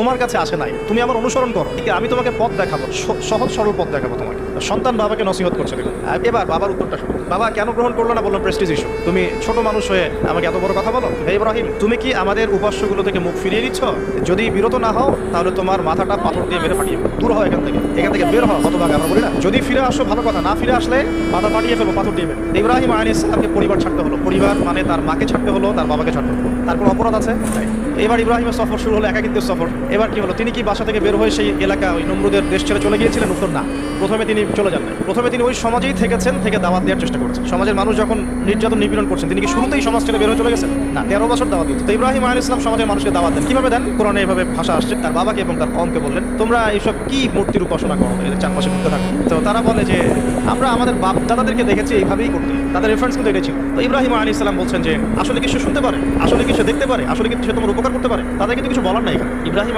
তোমার কাছে আসে নাই, তুমি আমার অনুসরণ করো, আমি তোমাকে পথ দেখাবো, সহজ সরল পথ দেখাবো তোমাকে। সন্তান বাবাকে নসিহত করছে। এবার বাবার উত্তরটা শুনো। বাবা কেন গ্রহণ করলো না? বললাম প্রেস্টিজ ইস্যু। তুমি ছোট মানুষ হয়ে আমাকে এত বড় কথা বলো? হে ইব্রাহিম, তুমি কি আমাদের উপাস্যগুলো থেকে মুখ ফিরিয়ে দিচ্ছ? যদি বিরত না হও তাহলে তোমার মাথাটা পাথর দিয়ে মেরে ফাটিয়ে দূর হও এখান থেকে বের হও। কতভাবে আমরা বলি না, যদি ফিরে আসো ভালো কথা, না ফিরে আসলে মাথা ফাটিয়ে ফেলবো, পাথর দিয়ে মেরে। ইব্রাহিম আলাইহিস সালামকে পরিবার ছাড়তে হলো। পরিবার মানে তার মাকে ছাড়তে হলো, তার বাবাকে ছাড়তে হলো। তার কোনো অপরাধ আছে? এবার ইব্রাহিমের সফর শুরু হলো, একাকিত্বের সফর। এবার কি হলো? তিনি কি বাসা থেকে বের হয়ে সেই এলাকা ওই নমরুদের দেশ ছেড়ে চলে গিয়েছিলেন? উত্তর না। প্রথমে তিনি চলে যান না। প্রথমে তিনি ওই সমাজেই থেকেছেন, থেকে দাওয়াত দেওয়ার চেষ্টা করেছেন। সমাজের মানুষ যখন নির্যাতন নিপীড়ন করছেন, তিনি কি শুরুতেই সমাজ ছেড়ে বের হয়ে চলে গেছেন? না, 13 বছর দাওয়াত দিয়েছেন। তো ইব্রাহিম আলাইহিস সালাম সমাজের মানুষকে দাওয়াত দেন। কিভাবে দেন? কোরআনে এভাবে ভাষা আসছে। তার বাবাকে এবং তার কওমকে বললেন, তোমরা এইসব কি মূর্তির উপাসনা করো, এদের চারপাশে ঘুরতে থাকো। তো তারা বলে যে আমরা আমাদের বাপ দাদাদেরকে দেখেছি এইভাবেই করতে। তাদের রেফারেন্স কিন্তু এটাই ছিল। তো ইব্রাহিম আলাইহিস সালাম বলছেন যে আসলে কি সে শুনতে পারে, আসলে কি সে দেখতে পারে, আসলে কি সে তোমার উপকার করতে পারে? তাদের কিন্তু কিছু বলার নাই এখানে। ইব্রাহিম